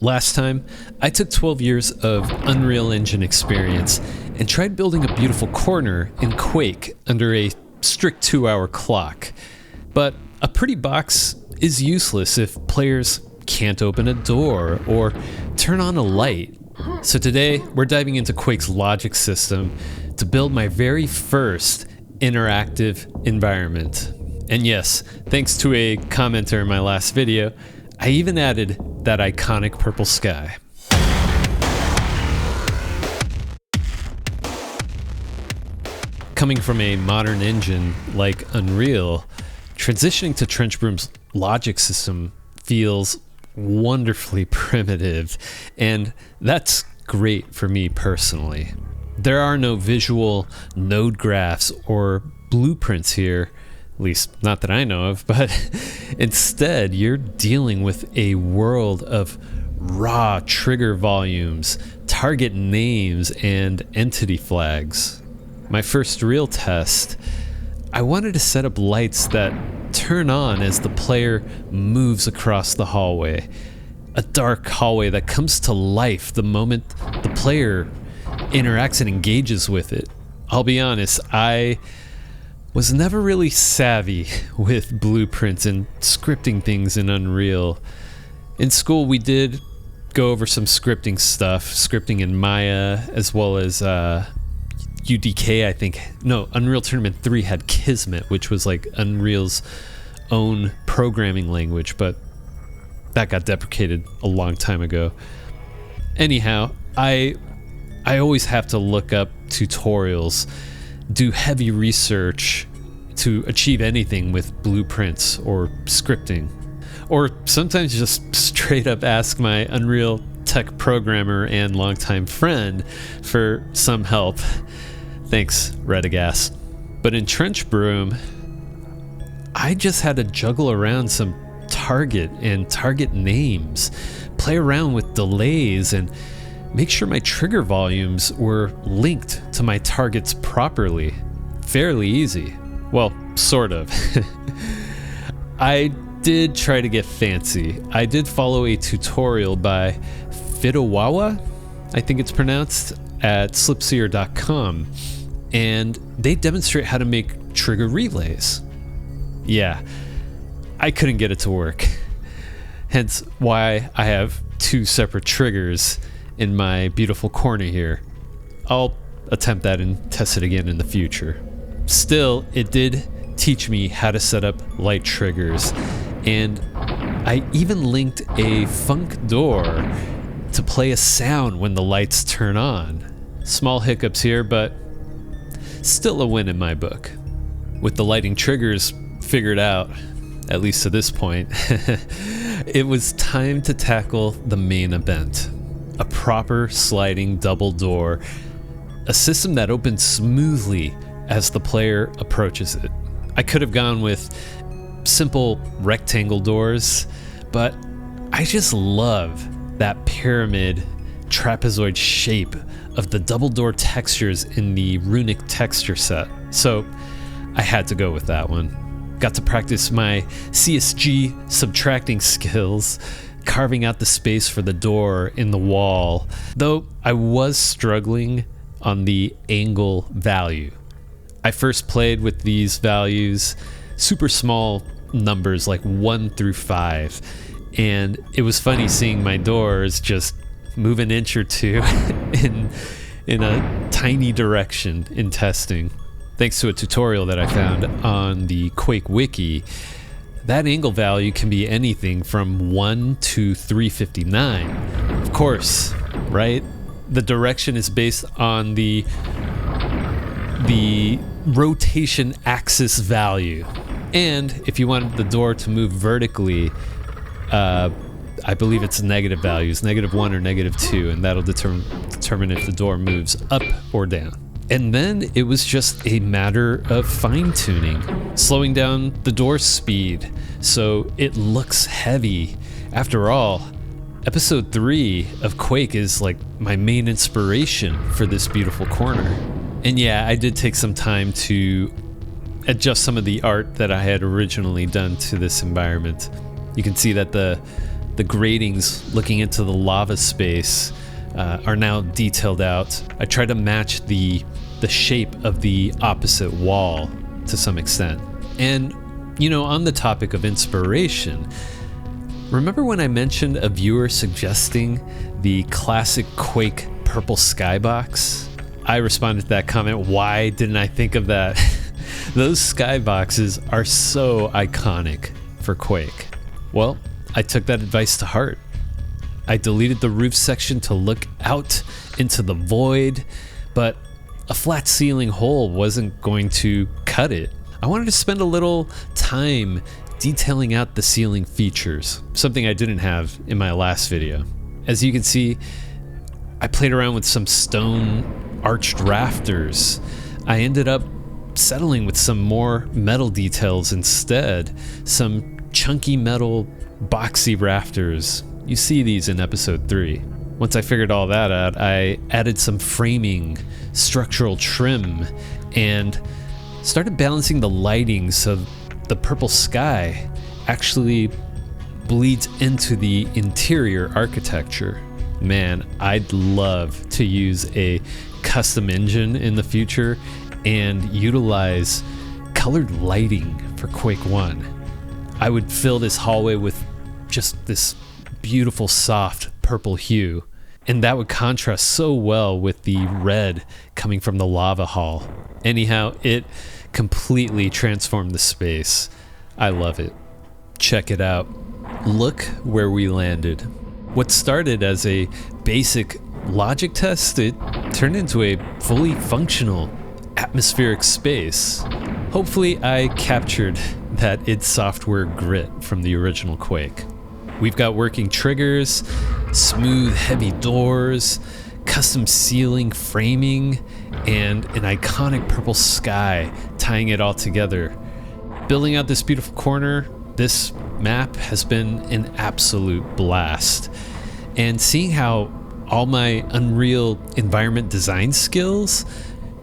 Last time, I took 12 years of Unreal Engine experience and tried building a beautiful corner in Quake under a strict 2-hour clock. But a pretty box is useless if players can't open a door or turn on a light. So today, we're diving into Quake's logic system to build my very first interactive environment. And yes, thanks to a commenter in my last video, I even added that iconic purple sky. Coming from a modern engine like Unreal, transitioning to TrenchBroom's logic system feels wonderfully primitive, and that's great for me personally. There are no visual node graphs or blueprints here, at least not that I know of, but instead you're dealing with a world of raw trigger volumes, target names, and entity flags. My first real test, I wanted to set up lights that turn on as the player moves across the hallway. A dark hallway that comes to life the moment the player interacts and engages with it. I'll be honest, I was never really savvy with blueprints and scripting things in Unreal. In school, we did go over some scripting stuff, scripting in Maya, as well as UDK, I think. No, Unreal Tournament 3 had Kismet, which was like Unreal's own programming language, but that got deprecated a long time ago. Anyhow, I always have to look up tutorials, do heavy research to achieve anything with blueprints or scripting. Or sometimes just straight up ask my Unreal tech programmer and longtime friend for some help. Thanks, Redagast. But in TrenchBroom, I just had to juggle around some target and target names, play around with delays, and make sure my trigger volumes were linked to my targets properly. Fairly easy. Well, sort of. I did try to get fancy. I did follow a tutorial by Fidowawa, I think it's pronounced, at slipseer.com, and they demonstrate how to make trigger relays. Yeah, I couldn't get it to work. Hence why I have 2 separate triggers in my beautiful corner here. I'll attempt that and test it again in the future. Still, it did teach me how to set up light triggers, and I even linked a funk door to play a sound when the lights turn on. Small hiccups here, but still a win in my book. With the lighting triggers figured out, at least to this point, it was time to tackle the main event. A proper sliding double door, a system that opens smoothly as the player approaches it. I could have gone with simple rectangle doors, but I just love that pyramid trapezoid shape of the double door textures in the runic texture set. So I had to go with that one. Got to practice my CSG subtracting skills, carving out the space for the door in the wall, though I was struggling on the angle value. I first played with these values, super small numbers like 1 through 5, and it was funny seeing my doors just move an inch or two in a tiny direction in testing. Thanks to a tutorial that I found on the Quake wiki, that angle value can be anything from 1 to 359. Of course, right? The direction is based on the rotation axis value. And if you want the door to move vertically, I believe it's negative values, -1 or -2, and that'll determine if the door moves up or down. And then it was just a matter of fine-tuning, slowing down the door speed so it looks heavy. After all, episode 3 of Quake is like my main inspiration for this beautiful corner. And yeah, I did take some time to adjust some of the art that I had originally done to this environment. You can see that the the gratings looking into the lava space are now detailed out. I try to match the shape of the opposite wall to some extent. And, you know, on the topic of inspiration, remember when I mentioned a viewer suggesting the classic Quake purple skybox? I responded to that comment, why didn't I think of that? Those skyboxes are so iconic for Quake. Well, I took that advice to heart. I deleted the roof section to look out into the void, but a flat ceiling hole wasn't going to cut it. I wanted to spend a little time detailing out the ceiling features, something I didn't have in my last video. As you can see, I played around with some stone arched rafters. I ended up settling with some more metal details instead, some chunky metal boxy rafters. You see these in episode 3. Once I figured all that out, I added some framing, structural trim, and started balancing the lighting so the purple sky actually bleeds into the interior architecture. Man, I'd love to use a custom engine in the future and utilize colored lighting for Quake 1. I would fill this hallway with just this beautiful soft purple hue, and that would contrast so well with the red coming from the lava hall. Anyhow, it completely transformed the space. I love it. Check it out. Look where we landed. What started as a basic logic test, it turned into a fully functional atmospheric space. Hopefully I captured that id Software grit from the original Quake. We've got working triggers, smooth heavy doors, custom ceiling framing, and an iconic purple sky tying it all together. Building out this beautiful corner, this map has been an absolute blast. And seeing how all my Unreal environment design skills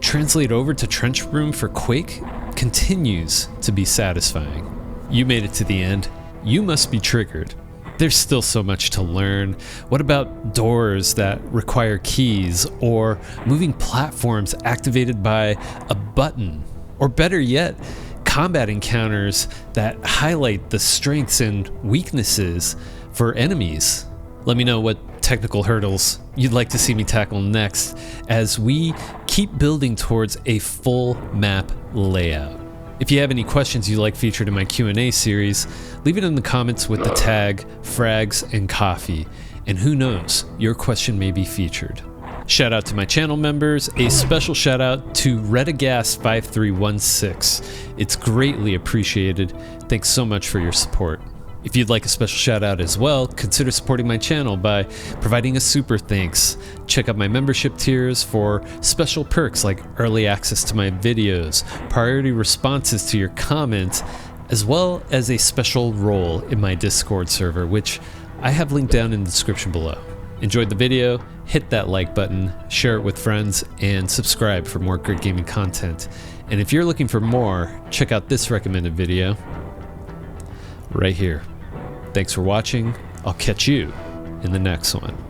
translate over to TrenchBroom for Quake continues to be satisfying. You made it to the end. You must be triggered. There's still so much to learn. What about doors that require keys, or moving platforms activated by a button? Or better yet, combat encounters that highlight the strengths and weaknesses for enemies? Let me know what technical hurdles you'd like to see me tackle next as we keep building towards a full map layout. If you have any questions you'd like featured in my Q&A series, leave it in the comments with the tag frags and coffee, and who knows, your question may be featured. Shout out to my channel members, a special shout out to Redagas5316. It's greatly appreciated. Thanks so much for your support. If you'd like a special shout out as well, consider supporting my channel by providing a super thanks. Check out my membership tiers for special perks like early access to my videos, priority responses to your comments, as well as a special role in my Discord server, which I have linked down in the description below. Enjoyed the video? Hit that like button, share it with friends, and subscribe for more great gaming content. And if you're looking for more, check out this recommended video right here. Thanks for watching. I'll catch you in the next one.